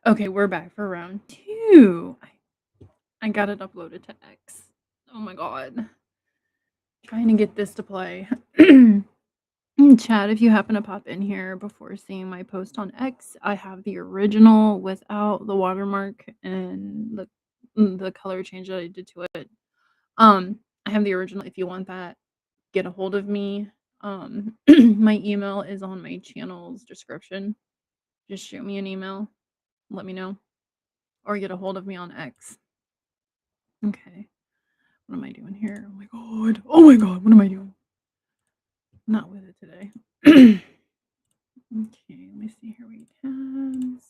Okay, we're back for round 2. I got it uploaded to X. Oh my god. Trying to get this to play. Chat, if you happen to pop in here before seeing my post on X, I have the original without the watermark and the color change that I did to it. I have the original if you want that. Get a hold of me. My email is on my channel's description. Just shoot me an email. Let me know. Or get a hold of me on X. Okay. What am I doing here? Oh my god. Oh my god. What am I doing? Not with it today. Okay, let me see here. Wait, tabs.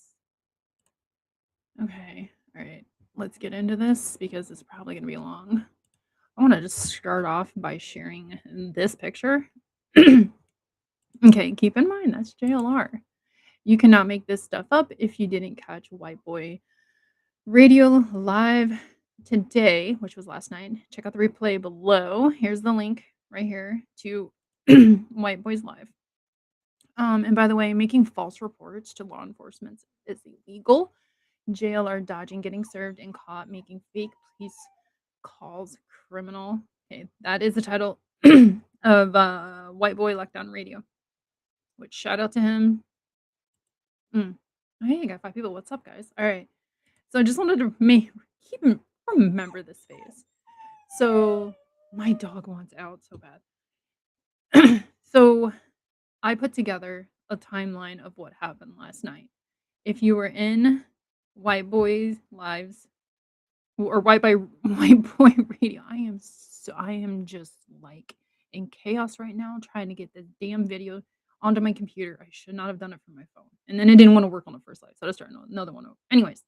Okay. All right. Let's get into this because it's probably going to be long. I want to just start off by sharing this picture. Okay, keep in mind that's JLR. You cannot make this stuff up if you didn't catch White Boy Radio live today, which was last night. Check out the replay below. Here's the link right here to White Boys Live. And by the way, making false reports to law enforcement is illegal. JLR dodging getting served and caught making fake police calls criminal. Okay, that is the title of White Boy Lockdown Radio. Which shout out to him. Hey, I got 5 people. What's up, guys? All right. So I just wanted to remember this phase. So my dog wants out so bad. So I put together a timeline of what happened last night. If you were in White Boys Lives or White Boy Radio, I am just like in chaos right now trying to get this damn video onto my computer. I should not have done it from my phone. And then it didn't want to work on the first live, so I started another one over. Anyways.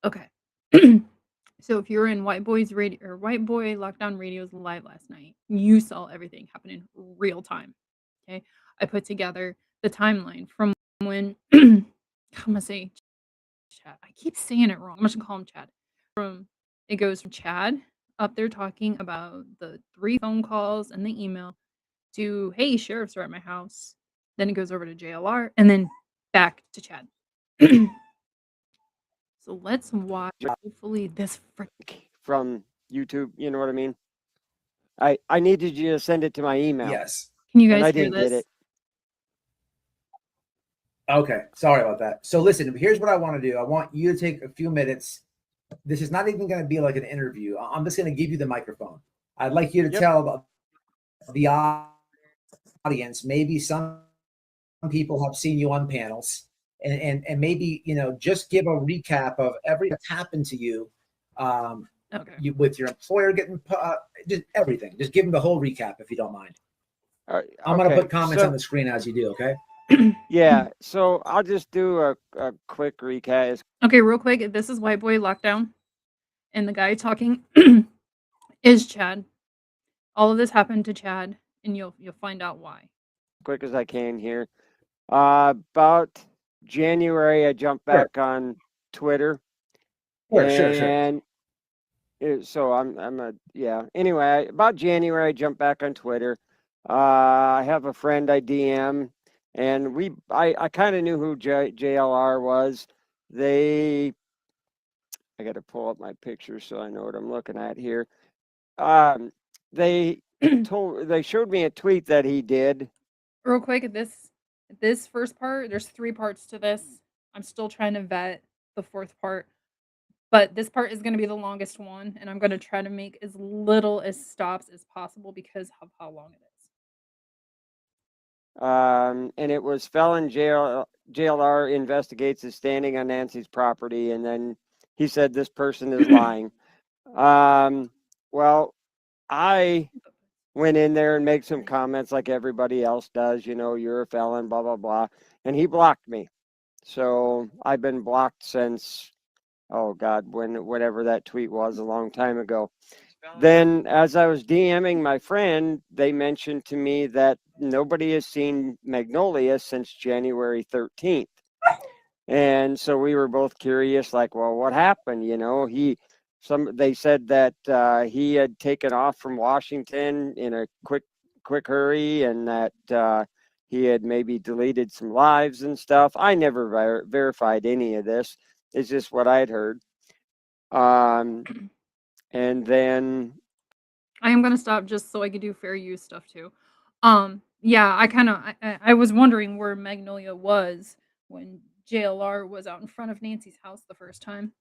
Okay. So if you're in White Boys Radio or White Boy Lockdown Radio's live last night, you saw everything happen in real time. Okay. I put together the timeline from when I'm gonna say Chad. I keep saying it wrong. I'm just gonna call him Chad. It goes from Chad up there talking about the 3 phone calls and the email to hey, sheriffs are at my house. Then it goes over to JLR and then back to Chad. So let's watch hopefully this from YouTube, you know what I mean? I needed you to send it to my email. Yes. Can you guys I hear didn't this? get it. Okay, sorry about that. So listen, here's what I want to do. I want you to take a few minutes. This is not even going to be like an interview. I'm just going to give you the microphone. I'd like you to tell about the audience. Maybe some people have seen you on panels, and maybe just give a recap of everything that's happened to you. You with your employer getting just everything. Just give them the whole recap if you don't mind. I'm going to put comments on the screen as you do. Okay. Yeah, so I'll just do a quick recap. Okay, real quick. This is White Boy Lockdown, and the guy talking is Chad. All of this happened to Chad, and you'll find out why. Quick as I can here. About January, I jumped back on Twitter. Sure. So Anyway, about January, I jumped back on Twitter. I have a friend I DM. And I kind of knew who JLR was. I got to pull up my picture so I know what I'm looking at here. They showed me a tweet that he did. Real quick, this first part, there's 3 parts to this. I'm still trying to vet the 4th part. But this part is going to be the longest one, and I'm going to try to make as little as stops as possible because of how long it is. And it was felon JLR investigates is standing on Nancy's property, and then he said this person is lying. Well, I went in there and made some comments like everybody else does, you're a felon, blah, blah, blah. And he blocked me. So I've been blocked since, oh God, whatever that tweet was a long time ago. Then as I was DMing my friend, they mentioned to me that nobody has seen Magnolia since January 13th. And so we were both curious, like, well, what happened? They said that he had taken off from Washington in a quick hurry, and that he had maybe deleted some lives and stuff. I never verified any of this. It's just what I'd heard. And then I am gonna stop just so I can do fair use stuff too. Yeah, I was wondering where Magnolia was when JLR was out in front of Nancy's house the first time.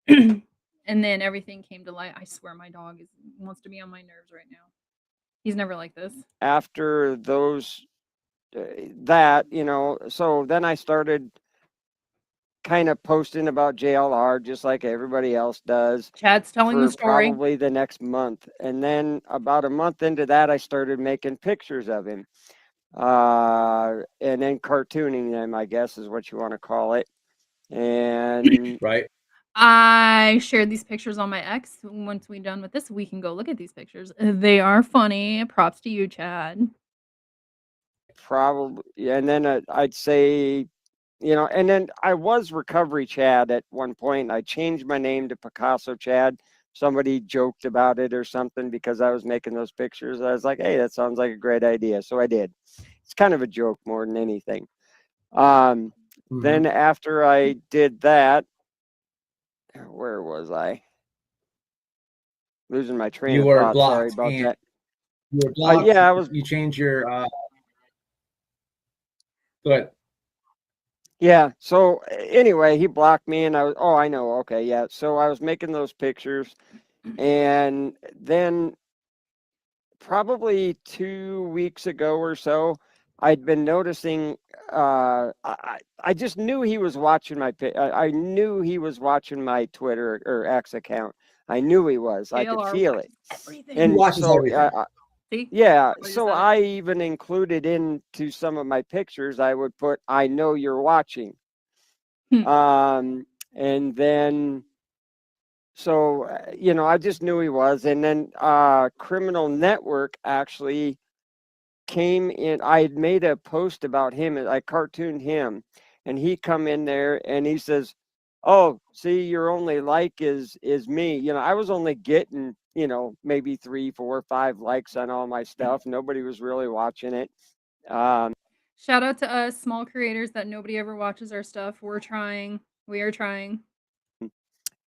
And then everything came to light. I swear my dog wants to be on my nerves right now. He's never like this. after those, that, so then I started kind of posting about JLR just like everybody else does Chad's telling the for story. probably the next month. And then about a month into that, I started making pictures of him. And then cartooning them, I guess is what you want to call it. And Right. I shared these pictures on my ex. Once we're done with this, we can go look at these pictures. They are funny. Props to you, Chad. probably, and then I'd say, and then I was Recovery Chad at one point. I changed my name to Picasso Chad. Somebody joked about it or something because I was making those pictures. I was like, hey, that sounds like a great idea. So I did. It's kind of a joke more than anything. Then after I did that, where was I? Losing my train You of were thought. Sorry blocked. about that. You were blocked. Yeah, I was. You changed your. Go ahead. Yeah. So anyway, he blocked me, and I was. Oh, I know. Okay. Yeah. So I was making those pictures, and then probably 2 weeks ago or so, I'd been noticing. I just knew he was watching I knew he was watching my Twitter or X account. I knew he was. I could JLR feel it. everything. And He watches so, everything. See? yeah. What you So said. I even included into some of my pictures. I would put, "I know you're watching." And then. So, I just knew he was. And then Criminal Network actually came in. I had made a post about him. I cartooned him, and he come in there and he says, "Oh, see, your only like is me." I was only getting maybe 3, 4, 5 likes on all my stuff. Nobody was really watching it. Shout out to us, small creators that nobody ever watches our stuff. We're trying. We are trying.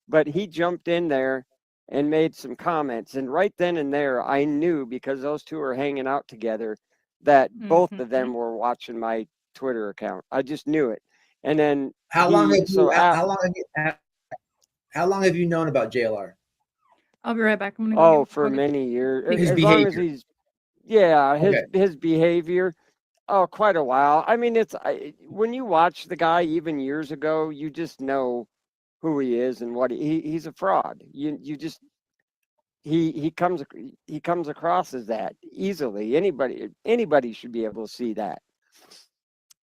But he jumped in there and made some comments, and right then and there, I knew because those two are hanging out together that both of them were watching my Twitter account. I just knew it. And then how long have you known about JLR? I'll be right back. I'm gonna go for many years. His as behavior. long as he's his behavior. Oh, quite a while. I mean, when you watch the guy even years ago, you just know who he is and what he's a fraud. You just he comes across as that easily. Anybody should be able to see that.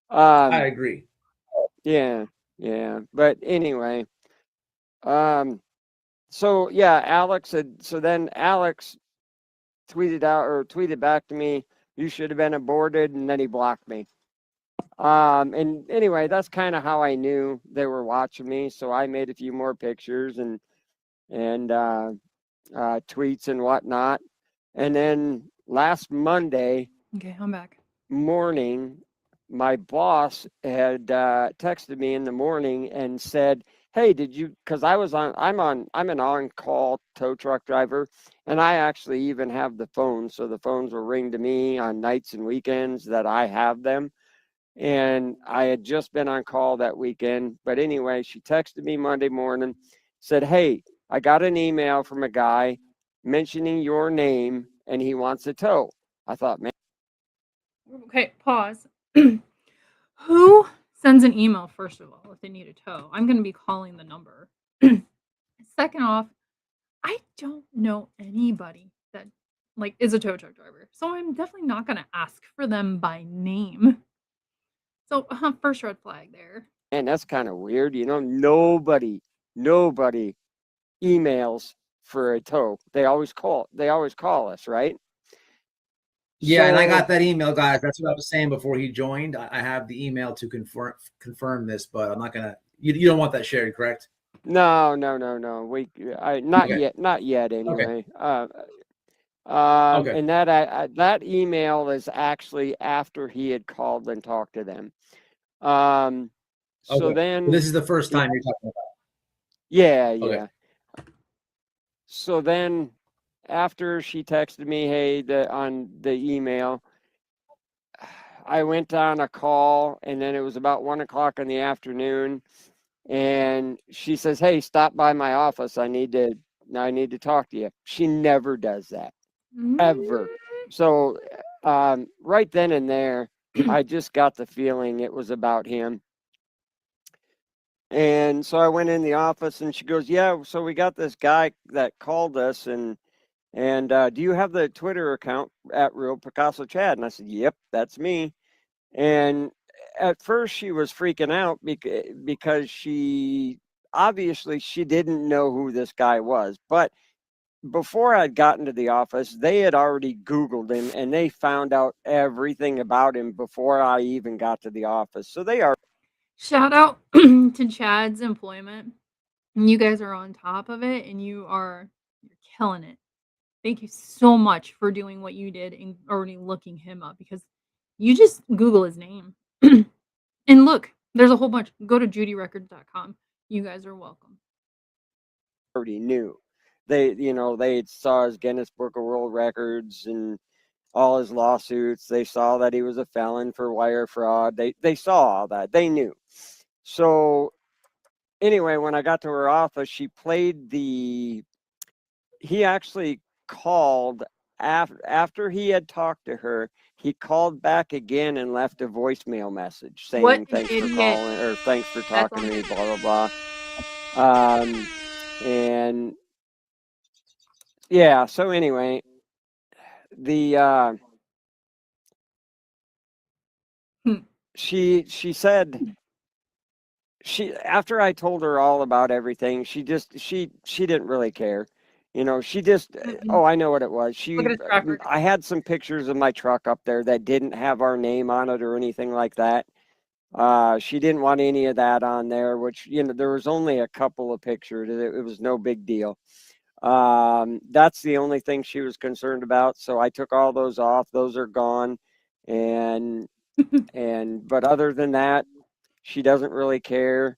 I agree. Yeah. But anyway, so yeah, then Alex tweeted back to me, "You should have been aborted," and then he blocked me. And anyway, that's kind of how I knew they were watching me. So I made a few more pictures and tweets and whatnot. And then last Monday Okay, I'm back. morning, my boss had texted me in the morning and said, "Hey, did you?" Because I'm an on-call tow truck driver, and I actually even have the phone, so the phones will ring to me on nights and weekends that I have them. And I had just been on call that weekend. But anyway, she texted me Monday morning, said, "Hey, I got an email from a guy mentioning your name, and he wants a tow." I thought, man. Okay, pause. Who sends an email, first of all, if they need a tow? I'm going to be calling the number. Second off, I don't know anybody that is a tow truck driver. So I'm definitely not going to ask for them by name. So first red flag there. And that's kind of weird. Nobody emails for a tow. They always call us, right? Yeah, and I got that email, guys. That's what I was saying before he joined. I have the email to confirm this, but I'm not gonna. You don't want that shared, correct? No. Not yet. Anyway. Okay. And that email is actually after he had called and talked to them. So Okay. then, This is the first time you're talking about. yeah, Okay. yeah. So then, after she texted me, hey, on the email, I went on a call, and then it was about 1 o'clock in the afternoon, and she says, "Hey, stop by my office. I need to talk to you." She never does that, ever. So, right then and there, I just got the feeling it was about him. And so I went in the office, and she goes, "Yeah, so we got this guy that called us, and do you have the Twitter account at Real Picasso Chad?" And I said, "Yep, that's me." And at first she was freaking out because she didn't know who this guy was. But before I'd gotten to the office, they had already Googled him and they found out everything about him before I even got to the office. So they are Shout out to Chad's employment. You guys are on top of it and you're killing it. Thank you so much for doing what you did and already looking him up because you just Google his name. And look, there's a whole bunch. Go to judyrecords.com. You guys are welcome. already knew. They saw his Guinness Book of World Records and all his lawsuits. They saw that he was a felon for wire fraud. They saw all that. They knew. So anyway, when I got to her office, he actually called after he had talked to her. He called back again and left a voicemail message What saying, an "Thanks for idiot. calling," or "Thanks for That's talking on to me," him. blah, blah, blah. And yeah, so anyway, the Hmm. she said, after I told her all about everything, she didn't really care. She just, Mm-mm. oh, I know what it was. Look at his track record. I had some pictures of my truck up there that didn't have our name on it or anything like that. She didn't want any of that on there, which, there was only a couple of pictures. It was no big deal. That's the only thing she was concerned about. So I took all those off. Those are gone. And, but other than that, she doesn't really care.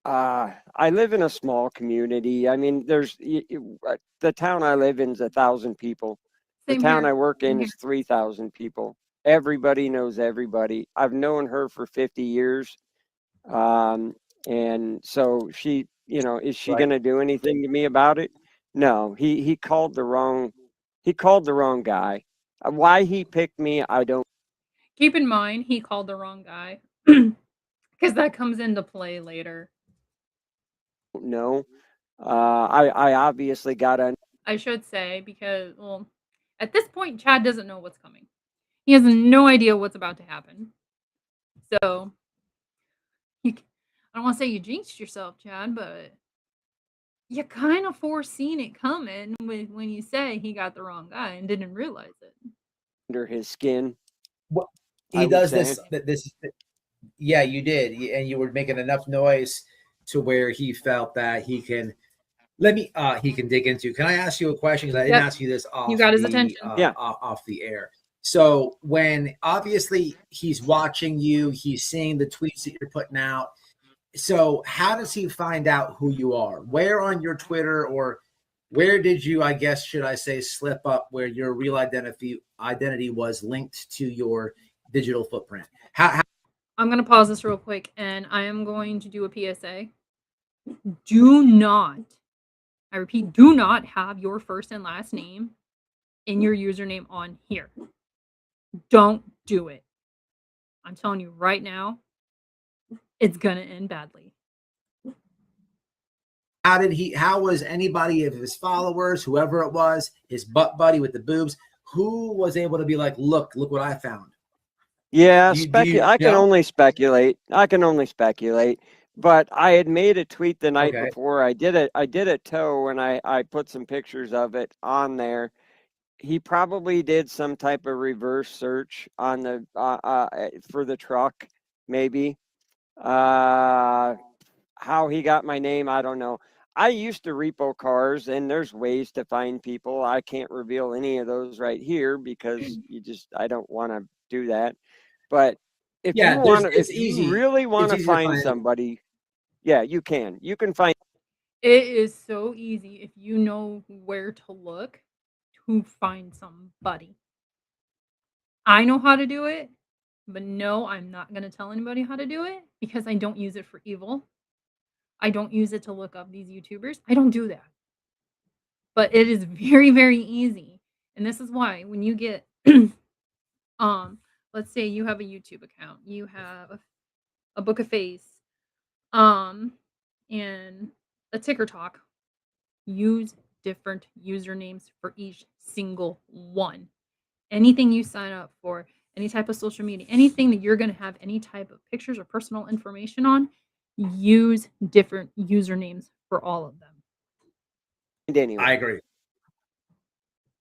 I live in a small community. I mean, the town I live in is 1,000 people. The Same town here. I work Same in here. is 3,000 people. Everybody knows everybody. I've known her for 50 years. Um, and so is she Right. going to do anything to me about it? No, he called the wrong guy. Why he picked me, I don't Keep in mind, he called the wrong guy because that comes into play later. know. I obviously got a I should say because, well, at this point, Chad doesn't know what's coming. He has no idea what's about to happen. So, I don't want to say you jinxed yourself, Chad, but you kind of foreseen it coming when you say he got the wrong guy and didn't realize it. under his skin, What I he would does say. this. Yeah, you did, and you were making enough noise to where he felt that he can dig into. Can I ask you a question? Because I didn't Yep, ask you this you got his attention. Yeah. off the air. So when obviously he's watching you, he's seeing the tweets that you're putting out. So how does he find out who you are? Where on your Twitter, or where did you, I guess, should I say, slip up where your real identity was linked to your digital footprint? How I'm going to pause this real quick and I am going to do a PSA. Do not, I repeat, do not have your first and last name in your username on here. Don't do it. I'm telling you right now, it's going to end badly. how was anybody of his followers, whoever it was, his butt buddy with the boobs, who was able to be like, look what I found? Yeah, Do you I can know? only speculate. But I had made a tweet the night Okay. before. I did a tow and I put some pictures of it on there. He probably did some type of reverse search on the for the truck, maybe. How he got my name, I don't know. I used to repo cars, and there's ways to find people. I can't reveal any of those right here because I don't want to do that. But Yeah, it's if you easy. really want It's to easy to find find. somebody, yeah, you can. You can find. It is so easy if you know where to look to find somebody. I know how to do it, but no, I'm not going to tell anybody how to do it because I don't use it for evil. I don't use it to look up these YouTubers. I don't do that. But it is very, very easy. And this is why when you get um let's say you have a YouTube account, you have a book of face, um, and a ticker talk, use different usernames for each single one. Anything you sign up for, any type of social media, anything that you're going to have any type of pictures or personal information on, use different usernames for all of them. I Anywhere. agree.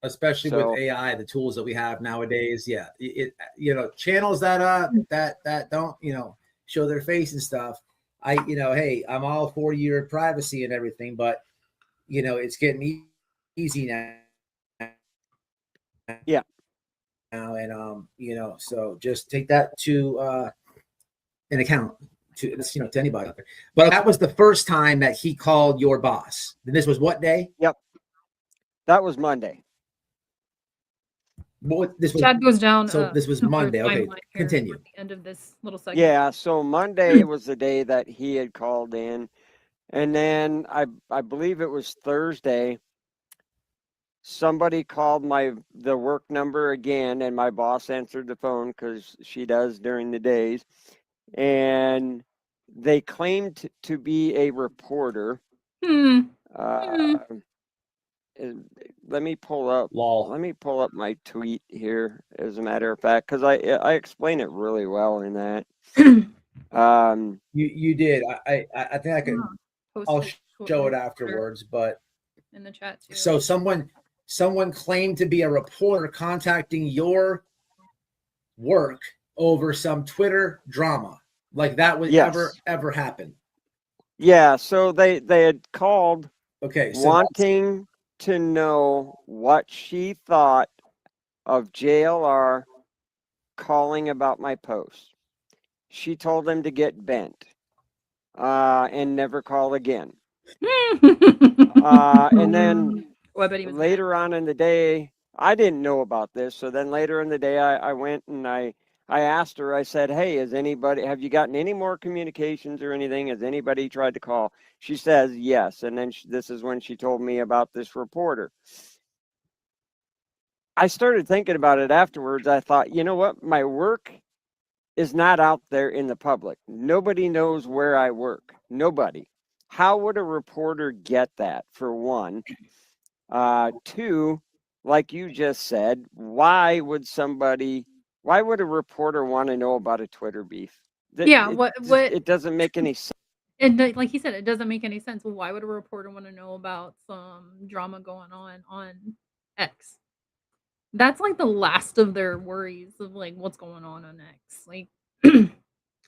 Especially with So AI, the tools that we have nowadays. Yeah, channels that that don't show their face and stuff. Hey, I'm all for your privacy and everything, but it's getting easy now. yeah, And so just take that to an account to anybody out there. But that was the first time that he called your boss. And this was what day? yep, that was Monday. This was Chad goes down so this was another Monday. Okay, timeline here continue. at the end of this little segment. Yeah, so Monday was the day that he had called in, and then I believe it was Thursday. Somebody called the work number again, and my boss answered the phone because she does during the days, and they claimed to be a reporter. Hmm. Uh, let me pull up. Lol. Let me pull up my tweet here. As a matter of fact, because I explain it really well in that. You did. I think I can. Post I'll his show it Twitter afterwards. But in the chat too. so someone claimed to be a reporter contacting your work over some Twitter drama. Like that would Yes. ever happen. Yeah. So they had called Okay, so wanting to know what she thought of JLR calling about my post. She told him to get bent and never call again. And then Oh, I bet he was mad. later on in the day, I didn't know about this. So then later in the day, I went and I asked her, I said, hey, have you gotten any more communications or anything? Has anybody tried to call? She says, yes. And then this is when she told me about this reporter. I started thinking about it afterwards. I thought, you know what? My work is not out there in the public. Nobody knows where I work. Nobody. How would a reporter get that, for one? Two, like you just said, why would a reporter want to know about a Twitter beef? Yeah, what It doesn't make any sense. and like he said, it doesn't make any sense. Well, why would a reporter want to know about some drama going on X? That's like the last of their worries of like what's going on X. Like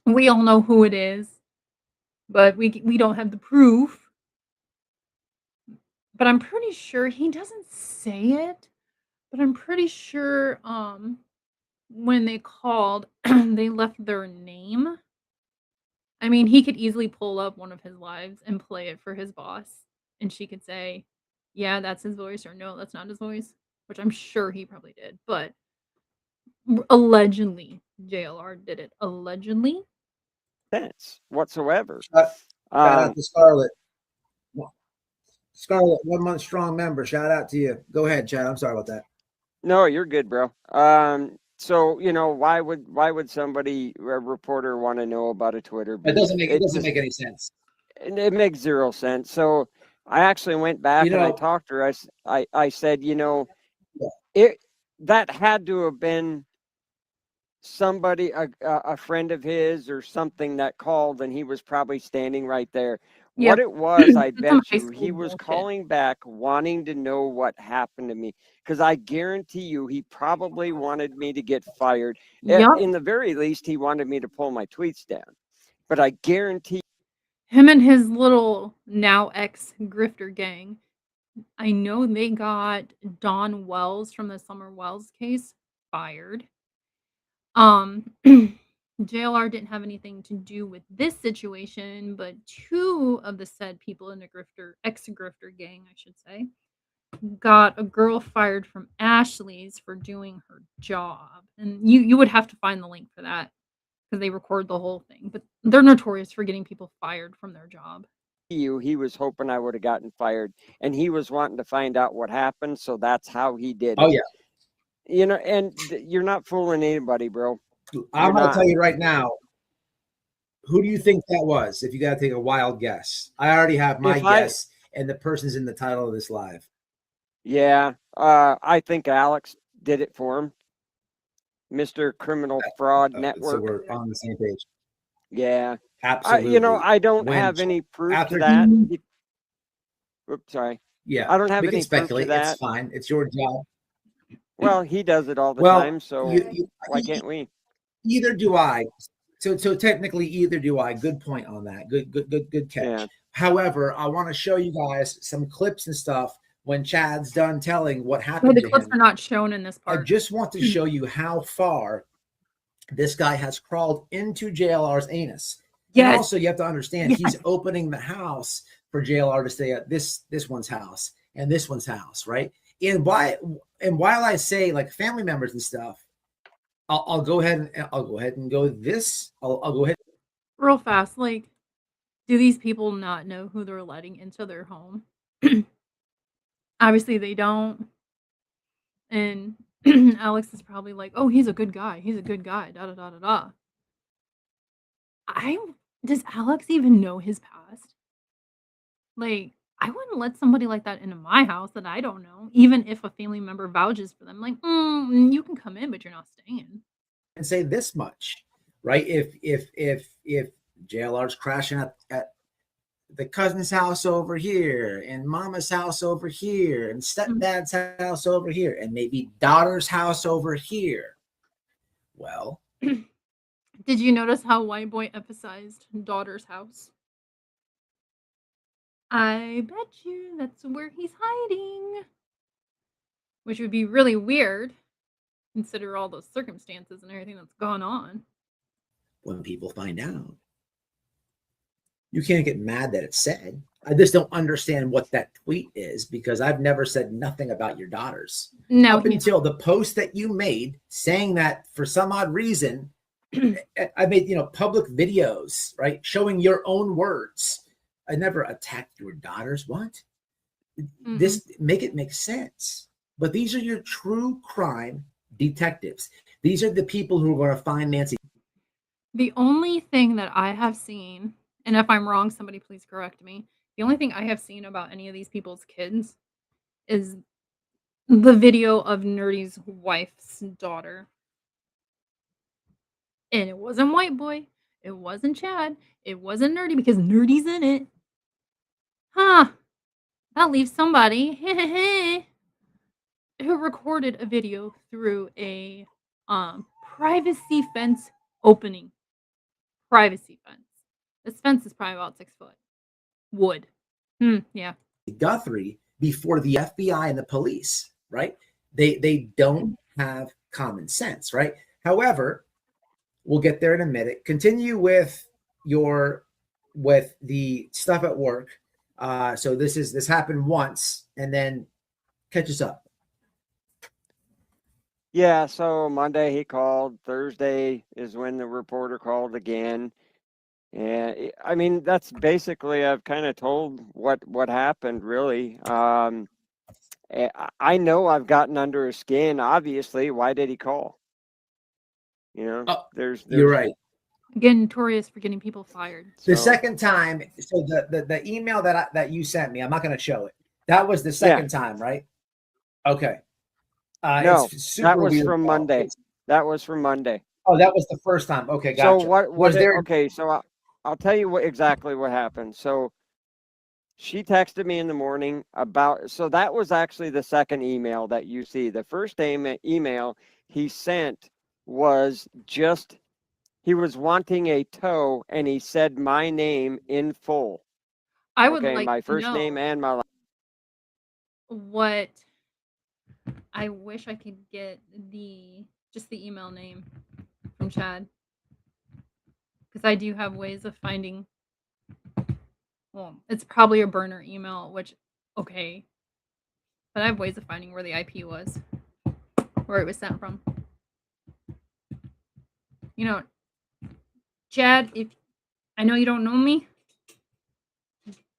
we all know who it is, but we don't have the proof. But I'm pretty sure he doesn't say it, but I'm pretty sure when they called, they left their name. I mean, he could easily pull up one of his lives and play it for his boss, and she could say, "Yeah, that's his voice," or "No, that's not his voice," which I'm sure he probably did. But allegedly, JLR did it. Allegedly. Sense whatsoever. shout Um, out to Scarlett. Scarlett, 1 month strong member. Shout out to you. Go ahead, Chad. I'm sorry about that. no, you're good, bro. So why would somebody, a reporter, want to know about a Twitter It beef? doesn't make any sense. It makes zero sense. So I actually went back and I talked to her. I said, it that had to have been somebody, a friend of his or something that called, and he was probably standing right there. Yep. What it was, I It's some bet high you, school he was bullshit. calling back wanting to know what happened to me. Because I guarantee you, he probably wanted me to get fired. Yep. In the very least, he wanted me to pull my tweets down. But I guarantee him and his little now ex grifter gang. I know they got Don Wells from the Summer Wells case fired. JLR didn't have anything to do with this situation, but two of the said people in the ex-grifter gang, I should say, got a girl fired from Ashley's for doing her job. And you would have to find the link for that because they record the whole thing. But they're notorious for getting people fired from their job. He was hoping I would have gotten fired, and he was wanting to find out what happened, so that's how he did it. Oh yeah. You know, and you're not fooling anybody, bro. I'm going to tell you right now. Who do you think that was? If you got to take a wild guess, I already have my guess, and the person's in the title of this live. Yeah, I think Alex did it for him, Mr. Criminal Fraud Network. So we're on the same page. Yeah, absolutely. You know, I don't have any proof to that. Oops, sorry. Yeah, I don't have we any can speculate. Proof to that. It's fine. It's your job. Well, he does it all the time, so why can't we? Either do I. So technically, either do I. Good point on that. Good catch. Yeah. However, I want to show you guys some clips and stuff when Chad's done telling what happened. The clips are not shown in this part. I just want to show you how far this guy has crawled into JLR's anus. Yes. And also, you have to understand, he's opening the house for JLR to stay at this one's house and this one's house, right? And while I say like family members and stuff, I'll go ahead and go this. I'll go ahead real fast. Like, do these people not know who they're letting into their home? Obviously, they don't. And Alex is probably like, "Oh, he's a good guy. He's a good guy." Da da da da da. Does Alex even know his past? Like, I wouldn't let somebody like that into my house that I don't know, even if a family member vouches for them. Like, you can come in, but you're not staying. And say this much, right? If JLR's crashing at the cousin's house over here, and mama's house over here, and stepdad's house over here, and maybe daughter's house over here. Well, did you notice how White Boy emphasized daughter's house? I bet you that's where he's hiding. Which would be really weird, consider all those circumstances and everything that's gone on. When people find out, you can't get mad that it's said. I just don't understand what that tweet is because I've never said nothing about your daughters. No, up until the post that you made saying that for some odd reason, I made public videos, right, showing your own words. I never attacked your daughters. What? This make it make sense. But these are your true crime detectives. These are the people who are going to find Nancy. The only thing that I have seen, and if I'm wrong, somebody please correct me. The only thing I have seen about any of these people's kids is the video of Nerdy's wife's daughter. And it wasn't White Boy. It wasn't Chad. It wasn't Nerdy because Nerdy's in it. Huh. That leaves somebody who recorded a video through a privacy fence opening. Privacy fence. This fence is probably about 6 foot. Wood. Yeah. Guthrie before the FBI and the police, right? They don't have common sense, right? However, we'll get there in a minute. Continue with the stuff at work. So this happened once, and then catch us up. Yeah, so Monday he called. Thursday is when the reporter called again. And I mean, that's basically, I've kind of told what happened, really. I know I've gotten under his skin, obviously. Why did he call? There's you're right. Again, notorious for getting people fired. The second time, so the email that you sent me, I'm not going to show it. That was the second time, right? Okay. No, that was from Monday. That was from Monday. Oh, that was the first time. Okay, gotcha. So what was there? Okay, so I'll tell you exactly what happened. So she texted me in the morning so that was actually the second email that you see. The first email he sent was just He was wanting a tow, and he said my name in full. I would Okay, like my to first name know and my last. what I wish I could get just the email name from Chad, because I do have ways of finding. Well, it's probably a burner email, which okay, but I have ways of finding where the IP was, where it was sent from. You know, Chad, if I know you don't know me,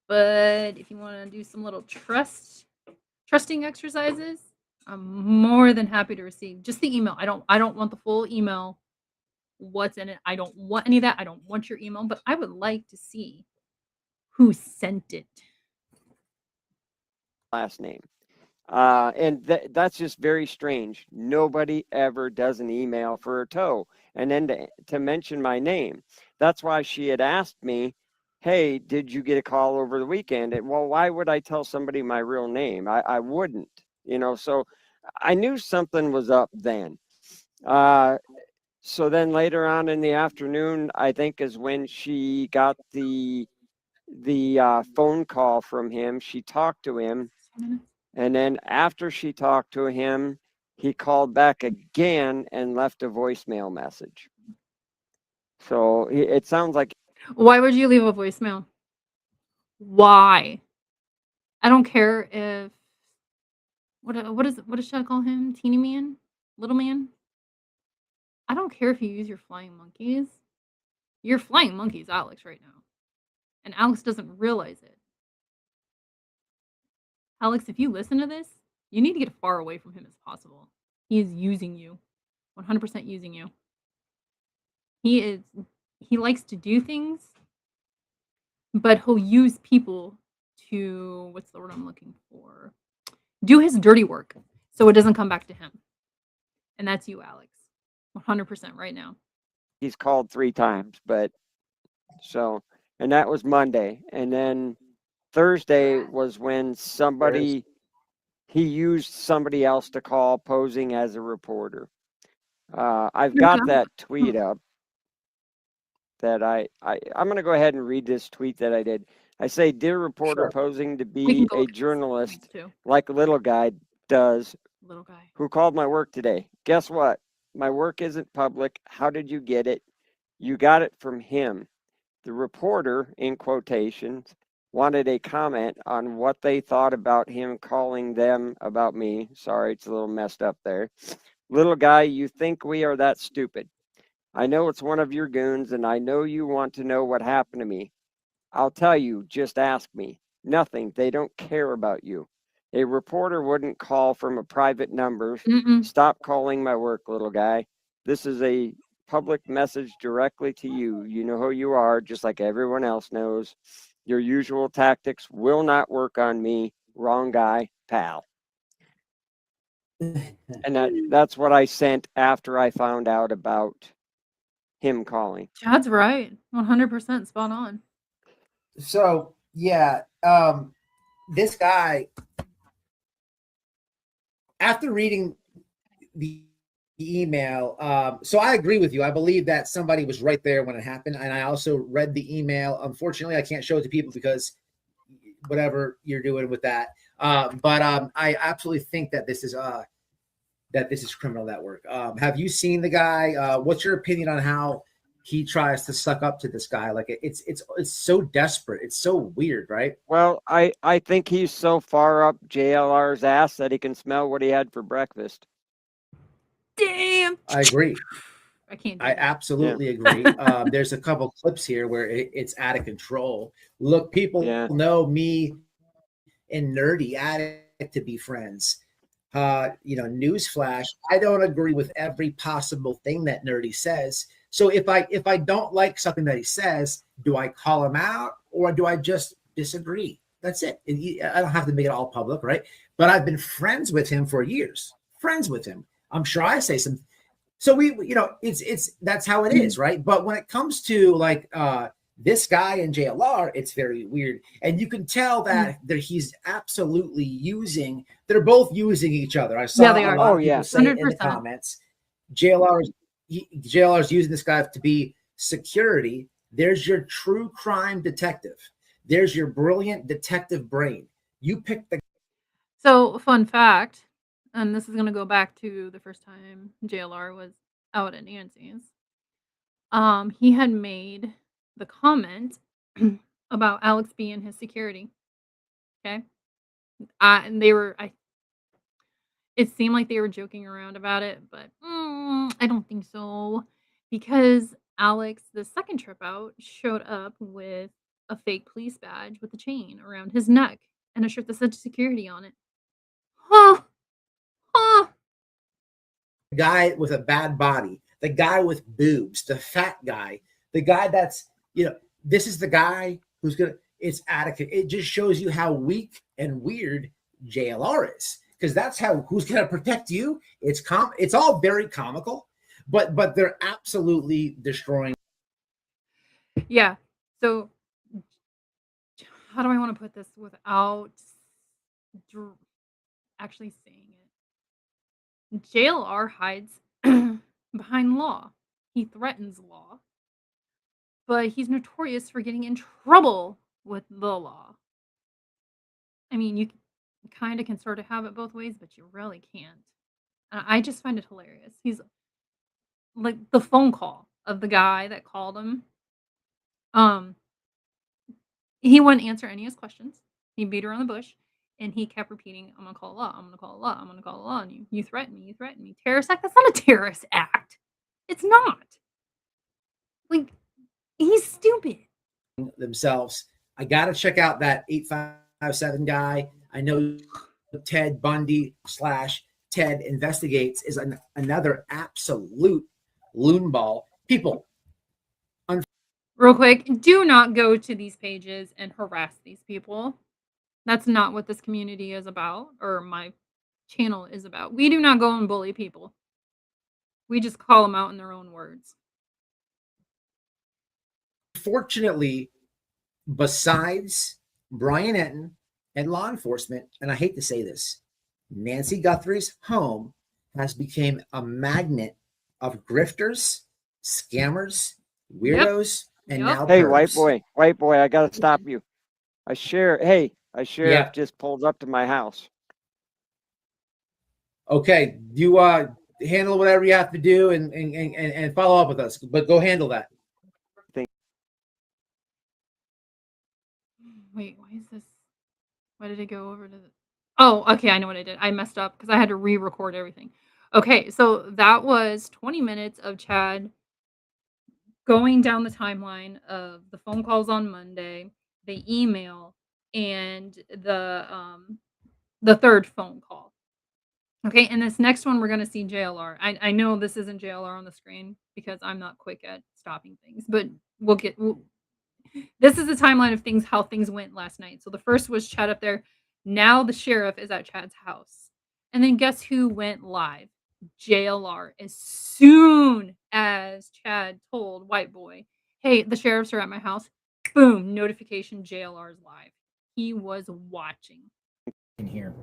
but if you want to do some little trusting exercises, I'm more than happy to receive just the email. I don't want the full email. What's in it? I don't want any of that. I don't want your email, but I would like to see who sent it. Last name. And that's just very strange. Nobody ever does an email for a tow. And then to mention my name. That's why she had asked me, hey, did you get a call over the weekend? And, well, why would I tell somebody my real name? I wouldn't, so I knew something was up then. So then later on in the afternoon, I think is when she got the phone call from him. She talked to him. And then after she talked to him, he called back again and left a voicemail message. So it sounds like. Why would you leave a voicemail? Why? I don't care if what does Chad call him? Teeny man? Little man? I don't care if you use your flying monkeys. You're flying monkeys, Alex, right now. And Alex doesn't realize it. Alex, if you listen to this, you need to get as far away from him as possible. He is using you. 100% using you. He likes to do things, but he'll use people to, what's the word I'm looking for? Do his dirty work so it doesn't come back to him. And that's you, Alex. 100% right now. He's called 3 times, and that was Monday. And then Thursday was when he used somebody else to call posing as a reporter. I've got that tweet up that I'm going to go ahead and read this tweet that I did. I say, dear reporter posing to be a journalist like little guy does, who called my work today. Guess what? My work isn't public. How did you get it? You got it from him. The reporter, in quotations, wanted a comment on what they thought about him calling them about me. Sorry, it's a little messed up there. Little guy, you think we are that stupid? I know it's one of your goons, and I know you want to know what happened to me. I'll tell you, just ask me. Nothing. They don't care about you. A reporter wouldn't call from a private number. Stop calling my work, little guy. This is a public message directly to you. You know who you are, just like everyone else knows. Your usual tactics will not work on me. Wrong guy, pal. And that's what I sent after I found out about him calling. Chad's right. 100% spot on. So, yeah, this guy, after reading the email, so I agree with you. I believe that somebody was right there when it happened. And I also read the email. Unfortunately, I can't show it to people because whatever you're doing with that. But I absolutely think that this is criminal network. Have you seen the guy? What's your opinion on how he tries to suck up to this guy? Like it's so desperate. It's so weird, right? Well, I think he's so far up JLR's ass that he can smell what he had for breakfast. Damn. I agree. I can't. I absolutely agree. There's a couple clips here where it's out of control. Look, people know me and Nerdy Addict to be friends. Newsflash, I don't agree with every possible thing that Nerdy says. So if I don't like something that he says, do I call him out or do I just disagree? That's it. I don't have to make it all public, right? But I've been friends with him for years. Friends with him. I'm sure I say some. So it's that's how it is, right? But when it comes to like this guy in JLR, it's very weird, and you can tell that he's absolutely using. They're both using each other. I saw they a are. lot of people say in the comments, JLR JLR's using this guy to be security. There's your true crime detective. There's your brilliant detective brain. You pick the So, fun fact, and this is gonna go back to the first time JLR was out at Nancy's. He had made the comment about Alex being his security. Okay, and they were. It seemed like they were joking around about it, but I don't think so, because Alex, the second trip out, showed up with a fake police badge with a chain around his neck and a shirt that said security on it. Huh, huh. guy with a bad body, the guy with boobs, the fat guy, the guy that's, this is the guy who's going to, it's adequate. It just shows you how weak and weird JLR is, because that's who's going to protect you. It's all very comical, but they're absolutely destroying. Yeah. So, how do I want to put this without actually saying it? JLR hides behind law. He threatens law, but he's notorious for getting in trouble with the law. I mean, you kind of can sort of have it both ways, but you really can't. And I just find it hilarious. He's like the phone call of the guy that called him. Um, he wouldn't answer any of his questions. He beat around the bush, and he kept repeating, "I'm gonna call law. I'm gonna call law. I'm gonna call law." And you threaten me. You threaten me. Terrorist act? That's not a terrorist act. It's not. Like, he's stupid. Themselves. I got to check out that 857 guy. I know Ted Bundy / Ted Investigates is another absolute loon ball. People, Real quick, do not go to these pages and harass these people. That's not what this community is about, or my channel is about. We do not go and bully people. We just call them out in their own words. Fortunately, besides Brian Enton and law enforcement, and I hate to say this, Nancy Guthrie's home has become a magnet of grifters, scammers, weirdos, and now Hey, pervs. white boy, I gotta stop you. A sheriff Yeah. just pulled up to my house. Okay, you handle whatever you have to do and follow up with us, but go handle that. Wait, why is this? Why did it go over to the? Oh, okay, I know what I did. I messed up because I had to re-record everything. Okay, so that was 20 minutes of Chad going down the timeline of the phone calls on Monday, the email, and the third phone call. Okay, and this next one we're gonna see JLR. I know this isn't JLR on the screen because I'm not quick at stopping things, but this is the timeline of things, how things went last night. So the first was Chad up there. Now the sheriff is at Chad's house. And then guess who went live? JLR. As soon as Chad told White Boy, "Hey, the sheriffs are at my house," boom, notification, JLR's live. He was watching. In here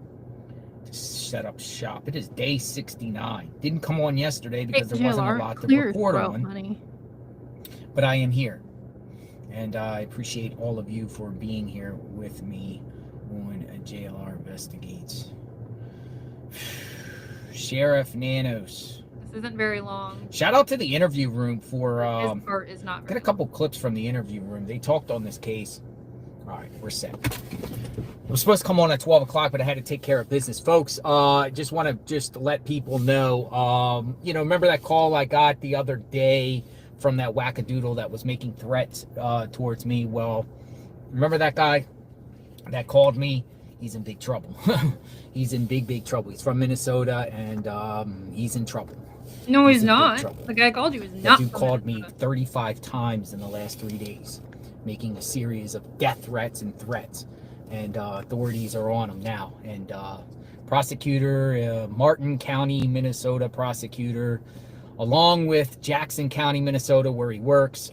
to set up shop. It is day 69. Didn't come on yesterday because there wasn't a lot to report on. Money. But I am here. And I appreciate all of you for being here with me on JLR Investigates. Sheriff Nanos. This isn't very long. Shout out to the interview room for His part is not very got a couple clips from the interview room. They talked on this case. All right, we're set. I was supposed to come on at 12 o'clock, but I had to take care of business. Folks, just want to let people know, remember that call I got the other day from that wackadoodle that was making threats towards me? Well, remember that guy that called me? He's in big trouble. He's in big trouble. He's from Minnesota, and he's in trouble. No, he's not. The guy called you is not. That dude called me 35 times in the last 3 days, making a series of death threats and threats. And authorities are on him now. And prosecutor, Martin County, Minnesota prosecutor, along with Jackson County, Minnesota, where he works,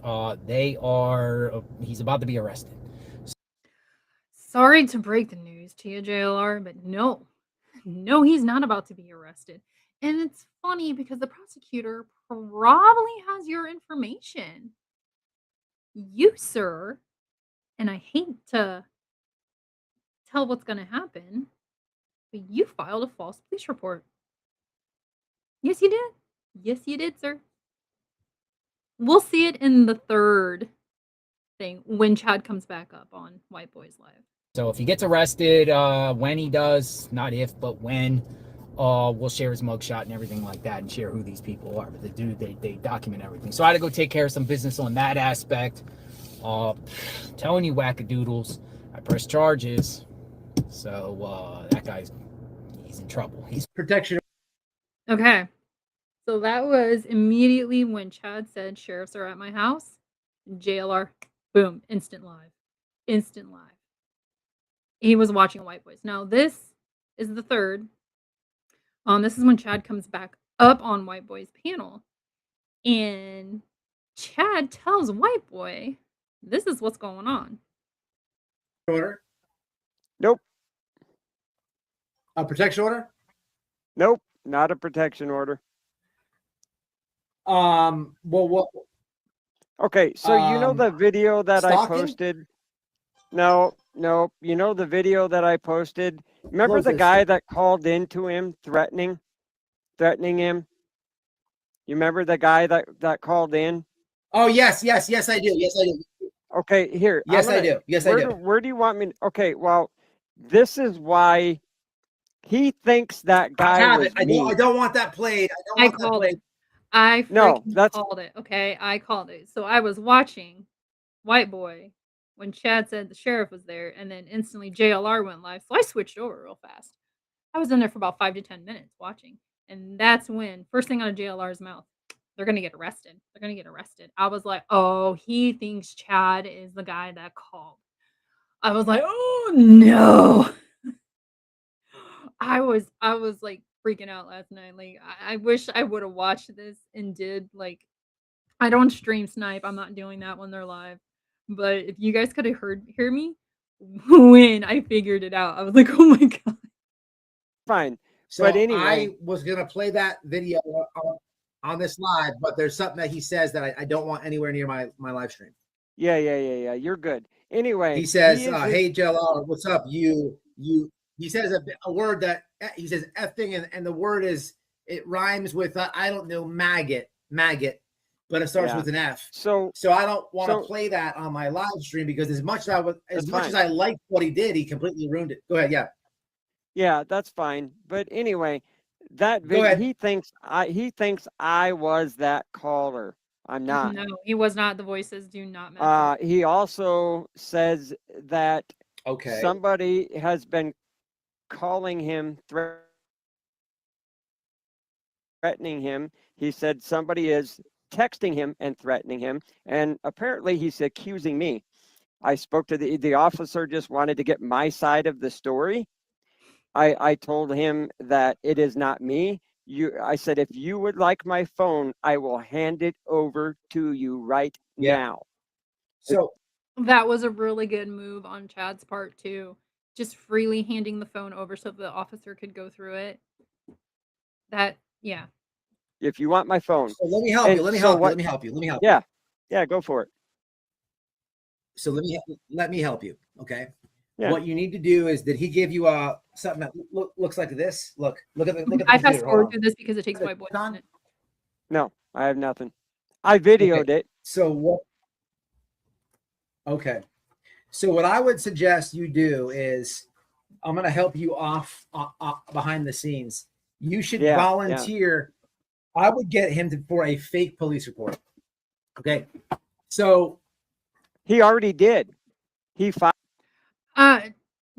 he's about to be arrested. Sorry to break the news to you, JLR, but no, he's not about to be arrested. And it's funny because the prosecutor probably has your information. You, sir, and I hate to tell what's going to happen, but you filed a false police report. Yes, you did. Yes, you did, sir. We'll see it in the third thing when Chad comes back up on White Boys Live. So if he gets arrested, when he does, not if, but when, we'll share his mugshot and everything like that and share who these people are. But they document everything. So I had to go take care of some business on that aspect. Telling you, wackadoodles, I press charges. So that guy's, he's in trouble. He's Protection. Okay. So that was immediately when Chad said, "Sheriffs are at my house." JLR, boom, instant live. Instant live. He was watching White Boys. Now, this is the third. This is when Chad comes back up on White Boy's panel. And Chad tells White Boy, this is what's going on. Order. Nope. A protection order? Nope. Not a protection order. Well, what? Okay, so you know the video that stalking? I posted? No. You know the video that I posted? Remember Close the this. guy that called into him threatening him? You remember the guy that called in? Oh, yes, I do. Yes, I do. Okay, here. Yes, I do. Yes, I do. Where do you want me? Okay, well, this is why he thinks that I guy have was it. I me. don't want that played. I called it. I No, freaking called it. Okay, I called it. So I was watching White Boy when Chad said the sheriff was there, and then instantly JLR went live. So I switched over real fast. I was in there for about 5 to 10 minutes watching, and that's when first thing out of JLR's mouth, they're gonna get arrested. They're gonna get arrested. I was like, oh, he thinks Chad is the guy that called. I was like, oh no. I was like freaking out last night. Like I wish I would have watched this and did like I don't stream snipe. I'm not doing that when they're live. But if you guys could have hear me when I figured it out, I was like, oh my god. Fine. So But anyway. I was going to play that video on this live, but there's something that he says that I don't want anywhere near my live stream. Yeah. You're good. Anyway. He says, hey, JLR, what's up? He says a word that he says effing, and the word is, it rhymes with, I don't know, maggot, but it starts with an F. So I don't want to play that on my live stream because as much as I liked what he did, he completely ruined it. Go ahead. Yeah. Yeah, that's fine. But anyway, that video, he thinks I was that caller. I'm not. No, he was not. The voices do not match. He also says that somebody has been calling him, threatening him. He said somebody is texting him and threatening him, and apparently he's accusing me. I spoke to the officer, just wanted to get my side of the story. I told him that it is not me. I said, if you would like my phone, I will hand it over to you right now. So that was a really good move on Chad's part too. Just freely handing the phone over so the officer could go through it. Yeah. If you want my phone. So let me help you. Let me help you. Yeah, go for it. So let me help you. Okay. Yeah. What you need to do is, did he give you something that looks like this? Look at the I fast forward through this because it takes White Boy. No, I have nothing. I videoed it. So what? Okay. So what I would suggest you do is, I'm going to help you off behind the scenes. You should volunteer. Yeah. I would get him for a fake police report. Okay. So he already did. He filed.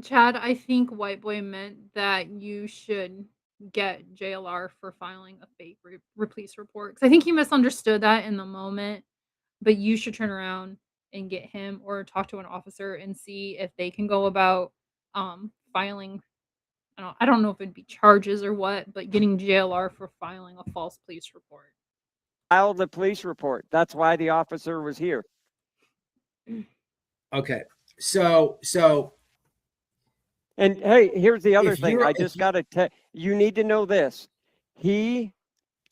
Chad, I think White Boy meant that you should get JLR for filing a fake police report. Because I think he misunderstood that in the moment. But you should turn around and get him or talk to an officer and see if they can go about filing. I don't know if it'd be charges or what, but getting JLR for filing a false police report. Filed the police report. That's why the officer was here. Okay. So and hey, here's the other thing. I just got to tell you, need to know this. He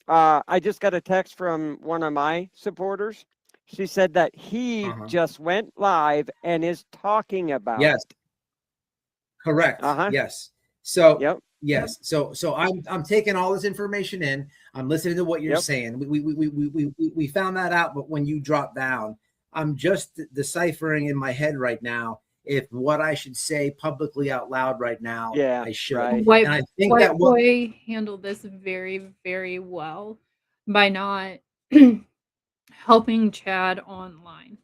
I just got a text from one of my supporters. She said that he just went live and is talking about Yes. it. Correct. Uh-huh. Yes. So Yep. yes. So I'm taking all this information in. I'm listening to what you're Yep. saying. We found that out, but when you drop down, I'm just deciphering in my head right now if what I should say publicly out loud right now. Yeah, I should. right. And I think White that what Boy handled this very, very well by not helping Chad online.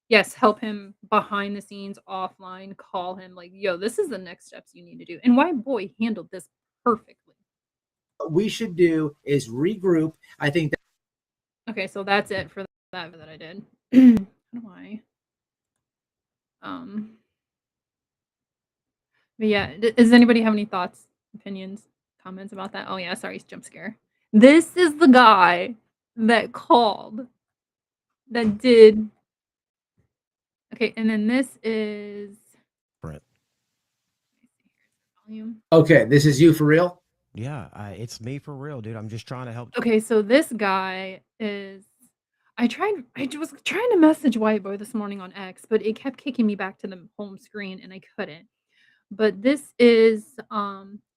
Yes, help him behind the scenes, offline, call him like, "Yo, this is the next steps you need to do." And White Boy handled this perfectly. we should do is regroup. I think that Okay, so that's it for that I did. How do I? But yeah, does anybody have any thoughts, opinions, comments about that? Oh yeah, sorry, jump scare. This is the guy that called, that did. Okay, and then this is Brent. volume. okay, this is you for real? Yeah, it's me for real, dude. I'm just trying to help. Okay, so this guy is. I was trying to message White Boy this morning on X, but it kept kicking me back to the home screen and I couldn't. But this is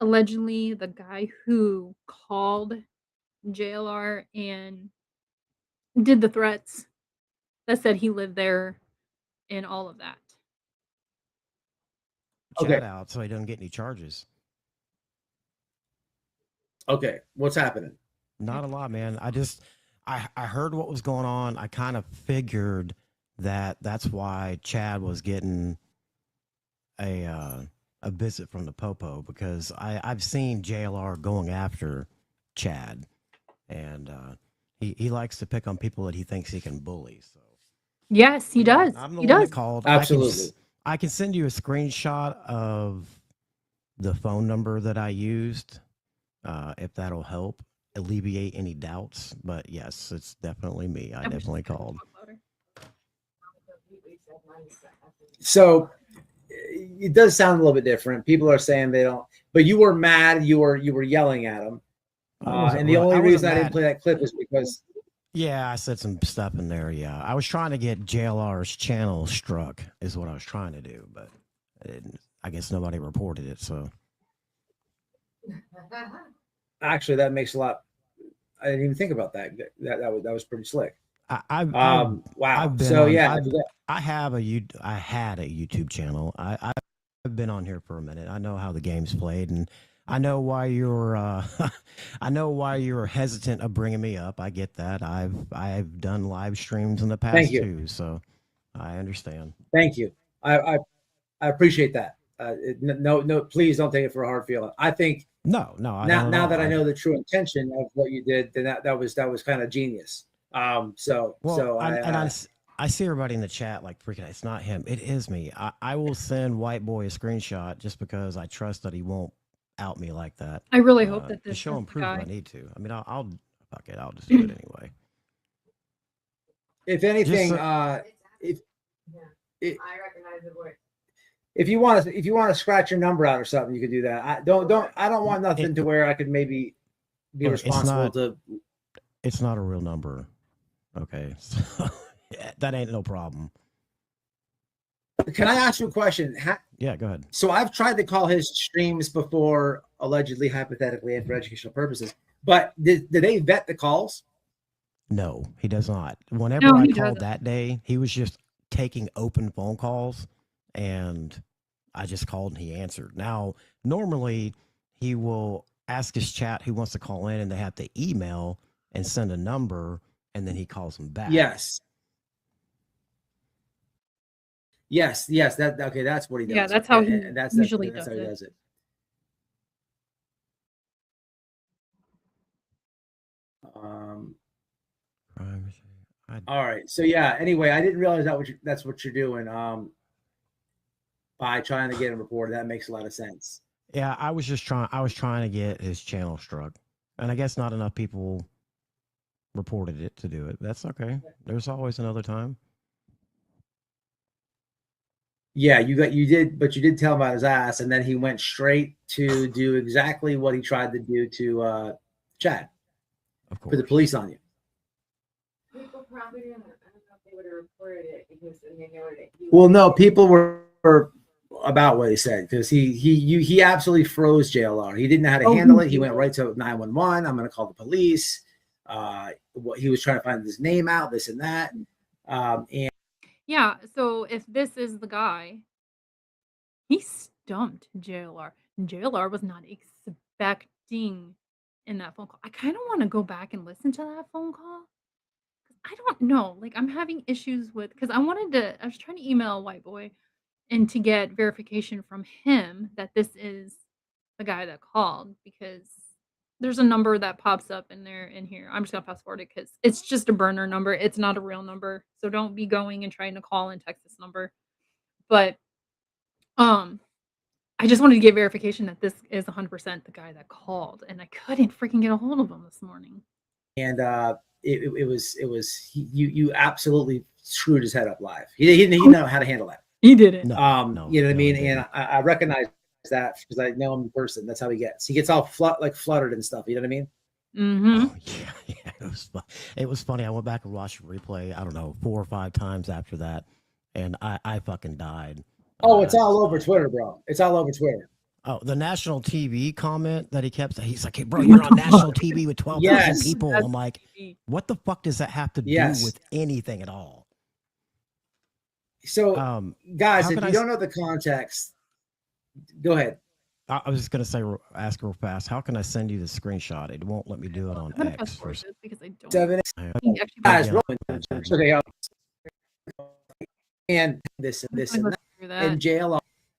allegedly the guy who called JLR and did the threats that said he lived there and all of that. Chat out so he doesn't get any charges. Okay, what's happening? Not a lot, man. I heard what was going on. I kind of figured that that's why Chad was getting a visit from the Popo, because I've seen JLR going after Chad, and he likes to pick on people that he thinks he can bully. So Yes, he does. I'm the He one does. that called. Absolutely. I can send you a screenshot of the phone number that I used, if that'll help alleviate any doubts. But yes, it's definitely me. I definitely called. So it does sound a little bit different. People are saying they don't, but you were mad. You were yelling at them. And the only reason I didn't play that clip is because. Yeah, I said some stuff in there. Yeah, I was trying to get JLR's channel struck, is what I was trying to do, but I guess nobody reported it. So actually, that makes a lot. I didn't even think about that. That was pretty slick. Wow. So yeah, I had a YouTube channel. I've been on here for a minute. I know how the game's played, and I know why you're I know why you're hesitant of bringing me up. I get that. I've done live streams in the past too, so I understand. Thank you. I appreciate that. No, please don't take it for a hard feeling. I think no. Now that I know the true intention of what you did, then that was kind of genius. I see everybody in the chat like freaking. It's not him. It is me. I will send White Boy a screenshot just because I trust that he won't out me like that. I really hope that this to show him proof guy. I need to. I mean, I'll fuck it. I'll just do it anyway. If anything, I recognize the word. If you want to scratch your number out or something, you could do that. I don't want nothing to where I could maybe be responsible to. It's not a real number. Okay, so that ain't no problem. Can I ask you a question? Yeah, go ahead. So I've tried to call his streams before, allegedly, hypothetically, and for educational purposes. But did they vet the calls? No, he does not. Whenever I called that day, he was just taking open phone calls, and I just called and he answered. Now, normally he will ask his chat who wants to call in, and they have to email and send a number, and then he calls them back. Yes. Okay, that's what he does. Yeah, that's how he usually does it. All right. So yeah. Anyway, I didn't realize that's what you're doing. By trying to get him reported, that makes a lot of sense. Yeah, I was trying to get his channel struck, and I guess not enough people reported it to do it. That's okay. There's always another time. Yeah, you did tell him about his ass, and then he went straight to do exactly what he tried to do to Chad. Of put the course. police on you. People probably didn't. I don't know if they would have reported it because then they know that he Well, was- no, people were about what he said because he absolutely froze JLR. He didn't know how to handle it. He went right to 911. I'm going to call the police. What he was trying to find his name out, this and that. And Yeah, so if this is the guy, he stumped JLR. JLR was not expecting in that phone call. I kind of want to go back and listen to that phone call. I don't know. Like I'm having issues with because I was trying to email a white boy and to get verification from him that this is the guy that called because there's a number that pops up in here. I'm just gonna fast forward it because it's just a burner number. It's not a real number. So don't be going and trying to call and text this number. But um I just wanted to get verification that this is 100% the guy that called, and I couldn't freaking get a hold of him this morning. you absolutely screwed his head up live. He didn't know how to handle that. He didn't. No, You know what I no, mean? he And didn't. I recognize that because I know him in person. That's how he gets. He gets all fluttered and stuff. You know what I mean? Mm-hmm. Oh, yeah, it was funny. I went back and watched the replay, I don't know, 4 or 5 times after that, and I fucking died. Oh, it's all over Twitter, bro. It's all over Twitter. Oh, the national TV comment that he kept saying, he's like, hey, bro, you're on national TV with 12,000 Yes. people. I'm like, what the fuck does that have to do Yes. with anything at all? So, guys, how if can you I don't know the context, go ahead. I was just going to say, ask real fast, how can I send you the screenshot? It won't let me do it on I'm gonna X. fast forward this because I don't. 7 He actually guys, Yeah. rolling. So they are, and this and this I'm and gonna that. go through that.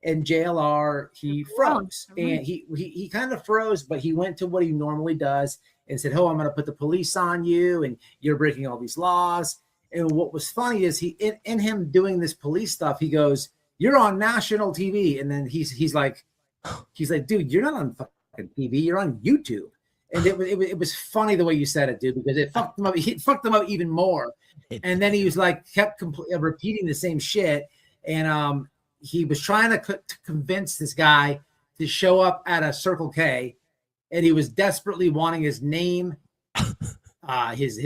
And JLR, he froze, Wow, and he kind of froze, but he went to what he normally does and said, "Oh, I'm going to put the police on you, and you're breaking all these laws." And what was funny is he in him doing this police stuff, he goes, "You're on national TV," and then he's like, "Dude, you're not on fucking TV. You're on YouTube." And it was funny the way you said it, dude, because it fucked him up. It fucked him up even more. And then he was like kept repeating the same shit, and he was trying to convince this guy to show up at a Circle K, and he was desperately wanting his name. His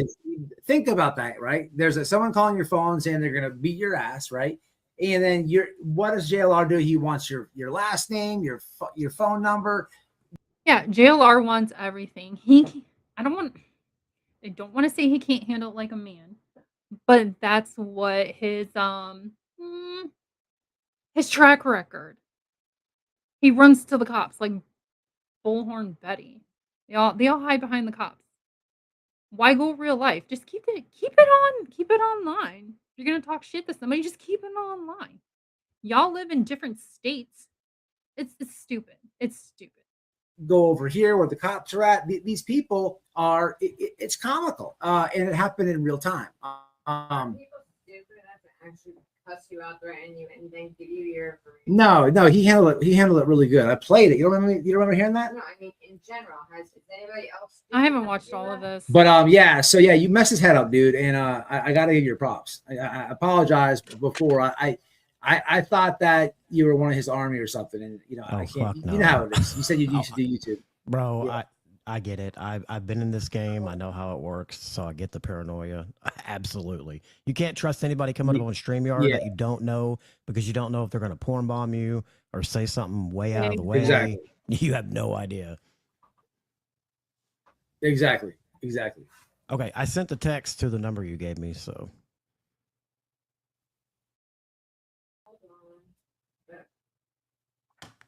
think about that, right? There's someone calling your phone saying they're gonna beat your ass, right? And then what does JLR do? He wants your last name, your phone number. Yeah, JLR wants everything. I don't want to say he can't handle it like a man, but that's what his track record. He runs to the cops like Bullhorn Betty. They all hide behind the cops. Why go real life? Just keep it online. If you're gonna talk shit to somebody, just keep it online. Y'all live in different states. It's stupid. It's stupid. Go over here where the cops are at. These people are. It's comical, and it happened in real time. People stupid enough to actually cuss you out, threaten you, and then give you your information. No, he handled it. He handled it really good. I played it. You don't remember hearing that? No, I mean in general. Has anybody else? I haven't watched all of this. But yeah, so yeah, you messed his head up, dude, and I got to give you your props. I apologize before. I thought that you were one of his army or something, and I can't. No. You know how it is. You said you used to do YouTube, Bro, yeah. I get it. I've been in this game. I know how it works, so I get the paranoia. Absolutely. You can't trust anybody coming up on StreamYard that you don't know because you don't know if they're going to porn bomb you or say something way out of the way. Exactly. You have no idea. Exactly. Okay, I sent the text to the number you gave me, so.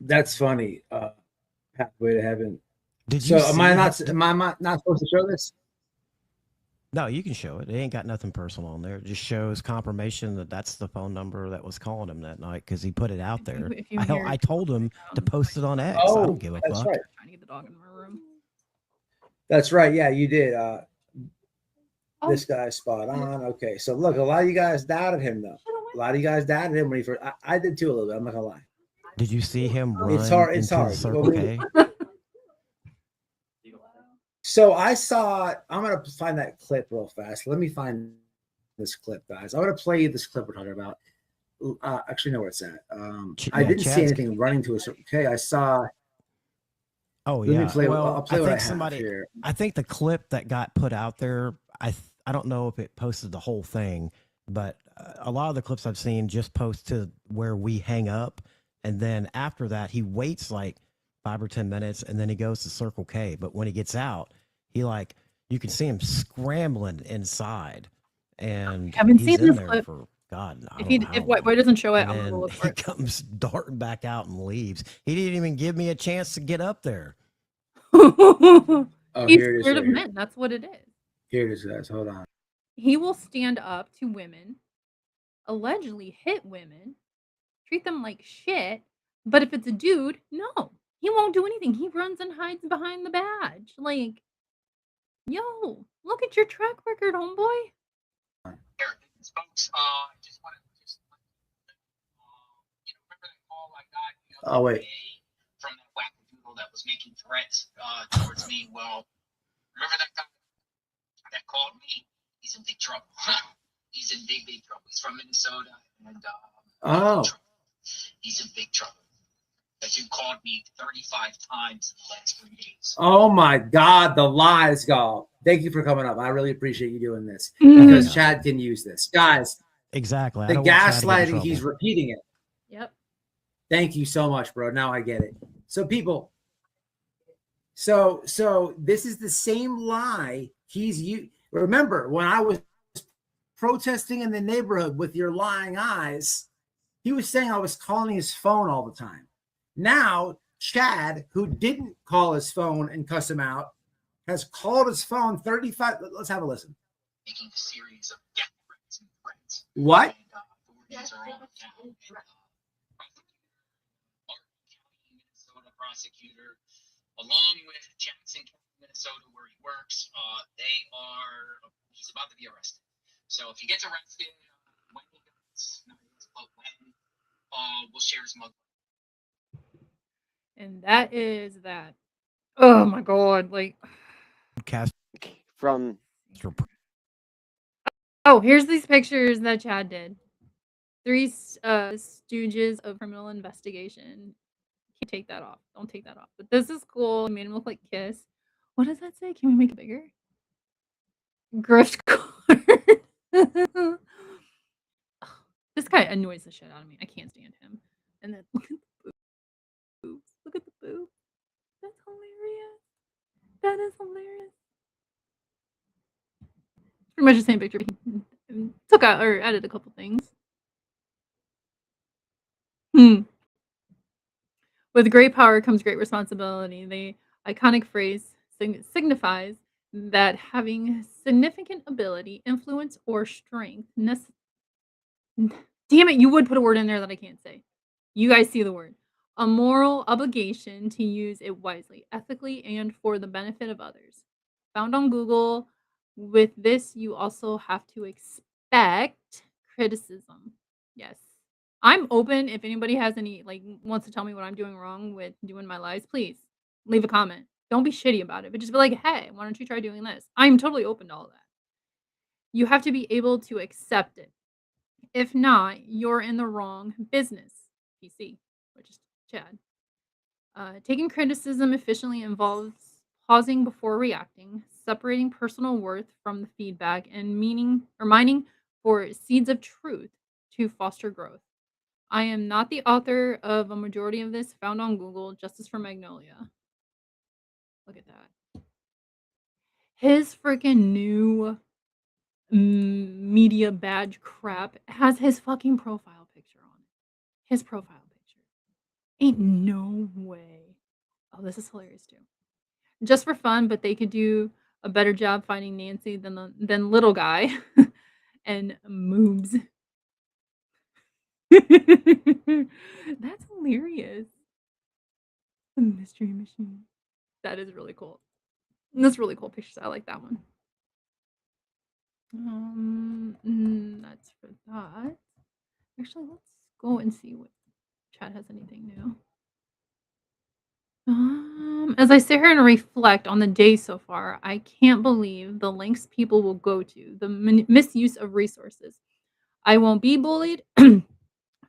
That's funny. Pathway to Heaven. Did you? So am I not supposed to show this? No, you can show it. It ain't got nothing personal on there. It just shows confirmation that that's the phone number that was calling him that night because he put it out there. I told him to post it on X. I don't give a that's fuck. right. Trying to get the dog in my room. That's right. Yeah, you did. This guy's spot on. Okay, so look, a lot of you guys doubted him though. A lot of you guys doubted him when he first. I did too a little bit. I'm not gonna lie. Did you see him run It's hard. into the Circle K? So I saw. I'm gonna find that clip real fast. Let me find this clip, guys. I'm gonna play this clip we're talking about. Actually, know where it's at. I didn't see anything running to a Circle K. I saw. Oh Let me yeah. play. Well, I'll I play what I think have somebody. here. I think the clip that got put out there. I don't know if it posted the whole thing, but a lot of the clips I've seen just post to where we hang up, and then after that he waits like 5 or 10 minutes, and then he goes to Circle K. But when he gets out, he like you can see him scrambling inside, and Haven't he's seen in this there clip. for God, I If don't know he how if White long. Boy doesn't show it, And I'm gonna go then look for he it. comes darting back out and leaves. He didn't even give me a chance to get up there. Oh, He's here it is scared right of here. men. That's what it is. Here it is, guys. Hold on. He will stand up to women, allegedly hit women, treat them like shit. But if it's a dude, no, he won't do anything. He runs and hides behind the badge. Like, yo, look at your track record, homeboy. Folks, just want to remember that call I got the Oh other wait. day from that wackadoodle that was making threats towards me. Well, remember that guy that called me? He's in big trouble. He's in big trouble. He's from Minnesota, and Oh. he's in big trouble. That dude called me 35 times in the last 3 days. Oh my God, the lies, Gall. Thank you for coming up. I really appreciate you doing this Mm. because Yeah. Chad can use this. Guys, Exactly. I the don't want Chad to get in gaslighting, he's trouble. repeating it. Yep. Thank you so much, bro. Now I get it. So people, so this is the same lie he's you. Remember when I was protesting in the neighborhood with your lying eyes, he was saying I was calling his phone all the time. Now Chad, who didn't call his phone and cuss him out, has called his phone 35. Let's have a listen. Making a series of death threats and threats. What? And authorities are on it now. And, County, Minnesota prosecutor, along with Jackson County, Minnesota, where he works, he's about to be arrested. So if he gets arrested, when he does, not if, but when, we'll share his mug. And that is that. Oh my god, like Cast From oh, here's these pictures that Chad did. 3 stooges of criminal investigation. Can't take that off. Don't take that off. But this is cool. It made him look like Kiss. What does that say? Can we make it bigger? Grift card. This guy annoys the shit out of me. I can't stand him. And then look at the boobs. Look at the boobs. That's hilarious. That is hilarious. Pretty much the same picture. He took out or added a couple things. With great power comes great responsibility. The iconic phrase signifies that having significant ability, influence, or strength. Damn it, you would put a word in there that I can't say. You guys see the word. A moral obligation to use it wisely, ethically, and for the benefit of others. Found on Google. With this, you also have to expect criticism. Yes. I'm open if anybody has any wants to tell me what I'm doing wrong with doing my lives, please leave a comment. Don't be shitty about it, but just be like, "Hey, why don't you try doing this?" I'm totally open to all that. You have to be able to accept it. If not, you're in the wrong business. PC, which is Chad. Taking criticism efficiently involves pausing before reacting, separating personal worth from the feedback, and mining for seeds of truth to foster growth. I am not the author of a majority of this found on Google, Justice for Magnolia. Look at that. His freaking new media badge crap has his fucking profile picture on it. His profile picture. Ain't no way. Oh, this is hilarious too. Just for fun, but they could do a better job finding Nancy than little guy and moobs. That's hilarious. The mystery machine. That is really cool. That's really cool pictures. I like that one. That's for that. Actually, let's go and see what chat has anything new. As I sit here and reflect on the day so far, I can't believe the lengths people will go to, the misuse of resources. I won't be bullied.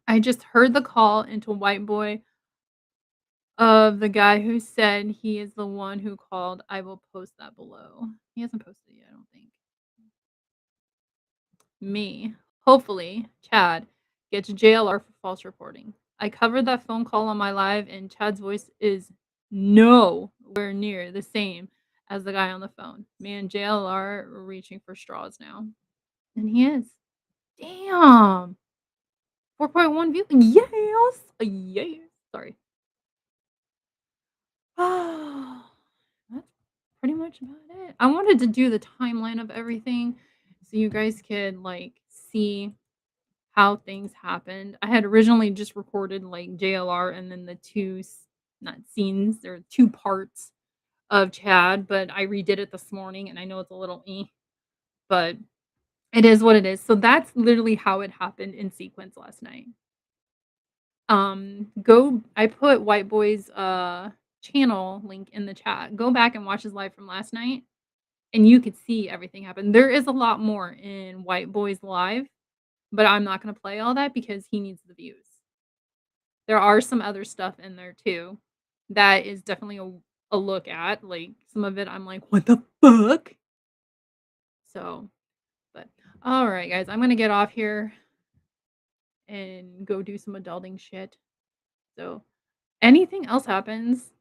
I just heard the call into White Boy of the guy who said he is the one who called. I will post that below. He hasn't posted it yet, I don't think. Me. Hopefully, Chad gets JLR for false reporting. I covered that phone call on my live, and Chad's voice is nowhere near the same as the guy on the phone. Man, JLR reaching for straws now. And he is. Damn. 4.1 view. Yes. Yes. Sorry. That's pretty much about it. I wanted to do the timeline of everything so you guys could like see how things happened. I had originally just recorded like JLR and then the not scenes or two parts of Chad, but I redid it this morning and I know it's a little but it is what it is. So that's literally how it happened in sequence last night. Go I put White Boy's channel link in the chat. Go back and watch his live from last night and you could see everything happen. There is a lot more in White Boy's live, but I'm not going to play all that because he needs the views. There are some other stuff in there too that is definitely a look at. Like some of it I'm like, what the fuck? So, but all right guys, I'm going to get off here and go do some adulting shit. So, anything else happens,